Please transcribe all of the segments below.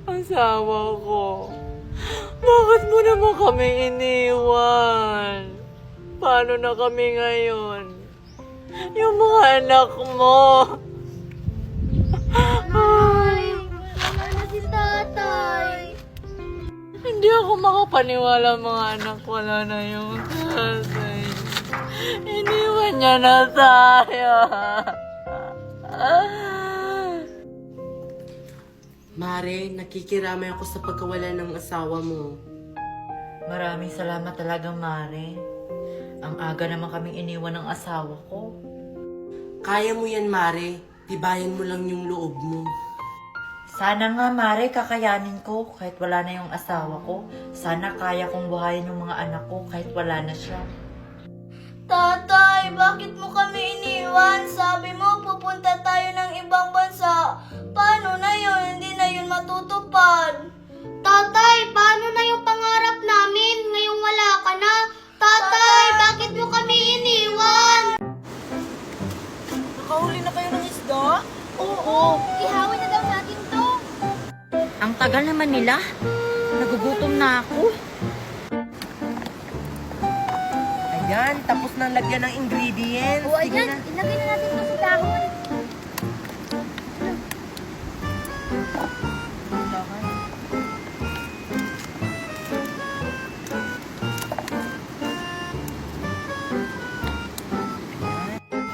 Asawa ko, bakit mo naman kami iniwan? Paano na kami ngayon? Yung mga anak mo. Nay, wala na si tatay. Hindi ako makapaniwala mga anak. Wala na yung tatay. Iniwan niya na tayo. Mare, nakikiramay ako sa pagkawala ng asawa mo. Maraming salamat talaga, Mare. Ang aga naman kaming iniwan ng asawa ko. Kaya mo yan, Mare. Tibayan mo lang yung loob mo. Sana nga, Mare, kakayanin ko kahit wala na yung asawa ko. Sana kaya kong buhayin yung mga anak ko kahit wala na siya. Tatay, bakit mo kami iniwan? Sabi mo, pupunta tayo ng ibang bansa. Paano na yun? Hindi na yun matutupad. Tatay, paano na yung pangarap namin ngayong wala ka na? Tatay, bakit mo kami iniwan? Nakahuli na kayo ng isda? Oo, ihawin na daw natin to. Ang tagal naman nila. Nagugutom na ako. Ayan, tapos nang lagyan ng ingredients. O Sige ayan, na. ilagay na natin to sa dahon.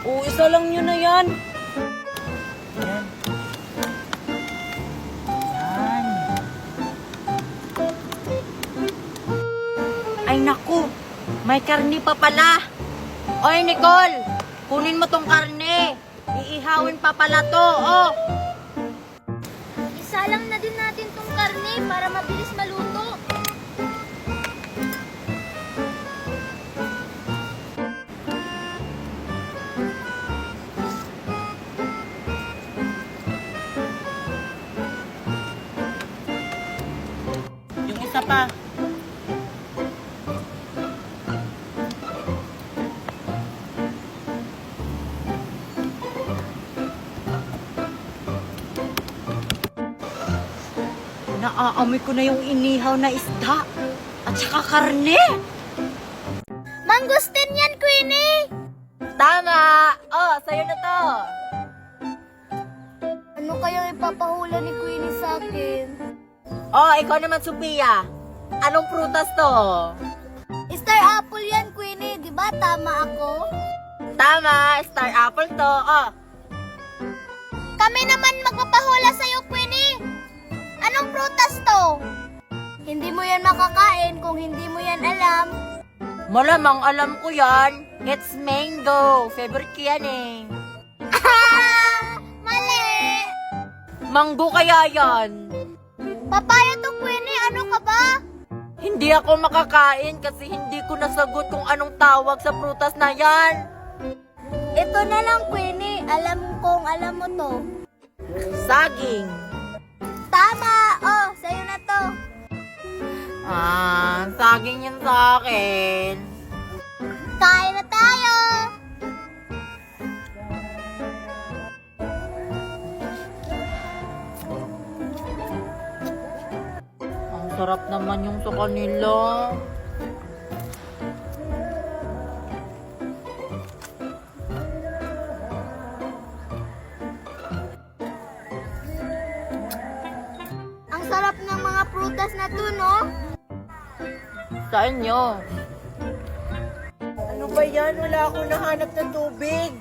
Oo, isa lang yun na yan. Yan. Yan. Ay naku, may karni pa pala. Oy Nicole, kunin mo tong karne. Iihawin pa pala to, oh. Isa lang na din natin tong karne para mabilis maluto. Yung isa pa. Naaamoy ko na yung inihaw na isda. At saka karne. Mangustin yan, Queenie! Tama! Oh, sa'yo na to. Ano kayang ipapahula ni Queenie sa akin? Oh, ikaw naman, Sophia. Anong prutas to? Star apple yan, Queenie. Di ba tama ako? Tama, star apple to. Oh, Kami naman magpapahula sa'yo, Queenie. Anong prutas to? Hindi mo yan makakain kung hindi mo yan alam. malamang alam ko yan. It's mango. Favorite ko yan eh. Mali! Manggo kaya yan. Papaya to, Queenie. Ano ka ba? Hindi ako makakain kasi hindi ko nasagot kung anong tawag sa prutas na yan. Ito na lang, Queenie. Alam kong alam mo to. Saging. Tama! Oh, sa'yo na to. Saging yan sa akin. Kain na tayo! Ang sarap naman yung sa kanila. Ang sarap ng mga prutas na to, no? Sa inyo. Ano ba yan? Wala akong nahanap na tubig.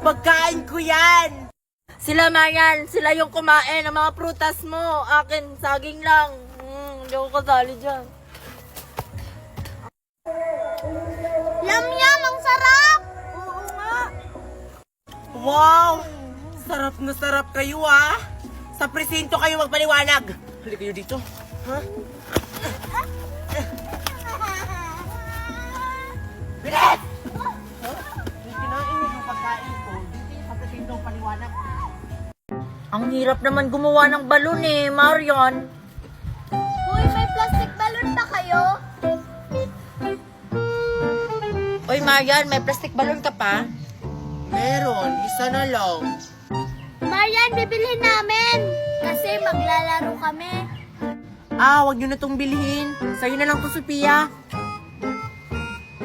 Pagkain ko yan! Sila Mayan, sila yung kumain ng mga prutas mo. Akin, saging lang. Hindi ako kasali dyan. Yum-yum! Ang sarap! Oo nga. Wow! Sarap na sarap kayo ah! Sa presinto kayo magpaliwanag! Halika kayo dito. Ha? Bilis! Hindi kinain niyo yung pagkain ko. Dito sa presinto paliwanag. Ang hirap naman gumawa ng balon eh, Marian. Uy, may plastic balloon pa kayo? Oy, Marian, may plastic balon ka pa? Isa na lang. Marian, bibilhin namin. Kasi maglalaro kami. Wag nyo na tong bilhin. Sa'yo na lang to, Sophia.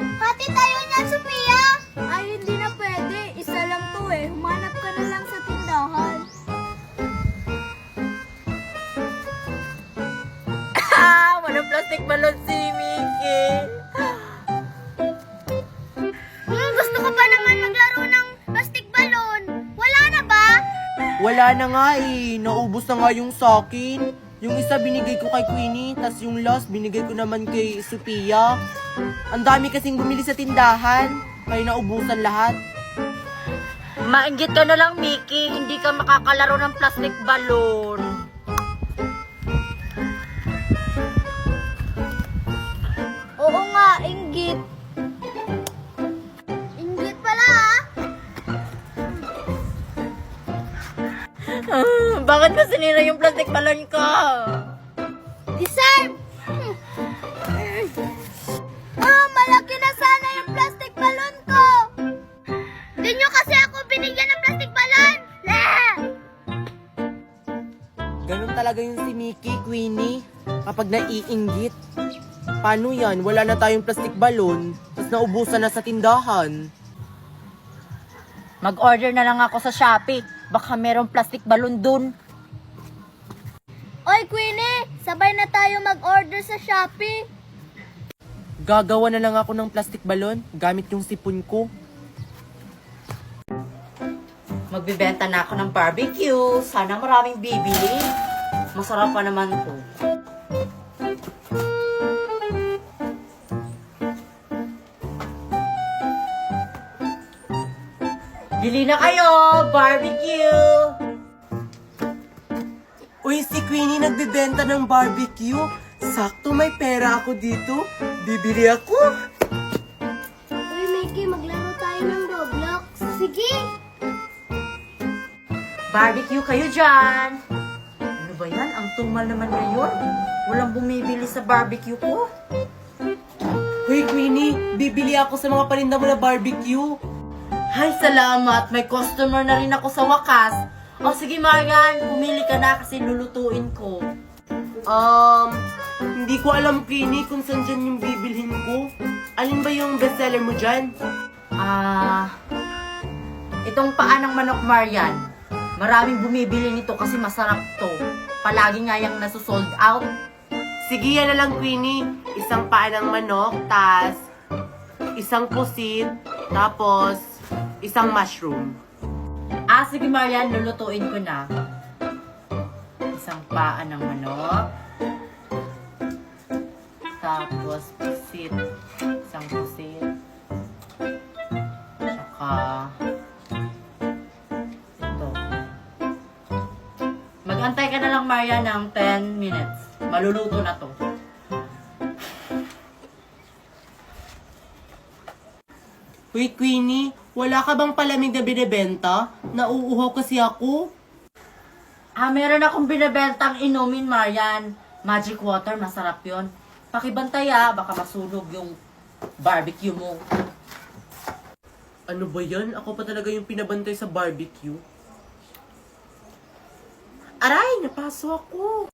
Hati tayo niyan, Sophia! Ay, hindi na pwede. Isa lang to eh. Humanap ka na lang sa tindahan. Walang plastic balon si Mickey. Gusto ko pa naman maglaro ng plastic balloon. Wala na ba? Wala na nga eh. Naubos na nga yung sakin. Yung isa binigay ko kay Queenie, tas yung last binigay ko naman kay Sophia. Ang dami kasing bumili sa tindahan, kaya naubusan lahat. Mainggit ka na lang, Mickey. Hindi ka makakalaro ng plastic balon. Oo nga, inggit. Inggit pala Bakit mo sinira yung plastic balon ko? Deserve! Malaki na sana yung plastic balloon ko! Di nyo kasi ako binigyan ng plastic balloon! Ganun talaga yung si Mickey, Queenie, kapag naiinggit. Paano yan? Wala na tayong plastic balon, tas naubusan na sa tindahan. Mag-order na lang ako sa Shopee. Baka merong plastic balon dun. Oy, Queenie! Sabay na tayo mag-order sa Shopee! Gagawa na lang ako ng plastic balon gamit yung sipon ko. Magbibenta na ako ng barbecue. Sana maraming bibili. Masarap pa naman to. Bili na kayo! Barbecue! Uy, si Queenie nagbebenta ng barbecue. Sakto may pera ako dito. Bibili ako. Uy, Mickey, maglaro tayo ng Roblox. Sige! Barbecue kayo dyan! Ano ba yan? Ang tumal naman ngayon. Walang bumibili sa barbecue ko. Uy, Queenie, bibili ako sa mga paninda mo na barbecue. Ay, salamat. May customer na rin ako sa wakas. O sige, Marian, pumili ka na kasi lulutuin ko. Hindi ko alam, Queenie, kung saan dyan yung bibilhin ko. Alin ba yung bestseller mo dyan? Itong paa ng manok, Marian. Maraming bumibili nito kasi masarap to. Palagi nga yung nasusold out. Sige, yan na lang, Queenie. Isang paa ng manok, tas isang pusit, tapos isang mushroom. Sige, Marian, lulutuin ko na. Isang paa ng manok. Tapos pusit. Isang pusit. Tsaka ito. Mag-antay ka na lang, Marian, ng 10 minutes. Maluluto na to. Uy, Queenie, wala ka bang palamig na binibenta? Nauuhaw kasi ako. Meron akong binibentang inumin, Marian. Magic water, masarap yon. Pakibantay baka masunog yung barbecue mo. Ano ba yan? Ako pa talaga yung pinabantay sa barbecue. Aray, napaso ako.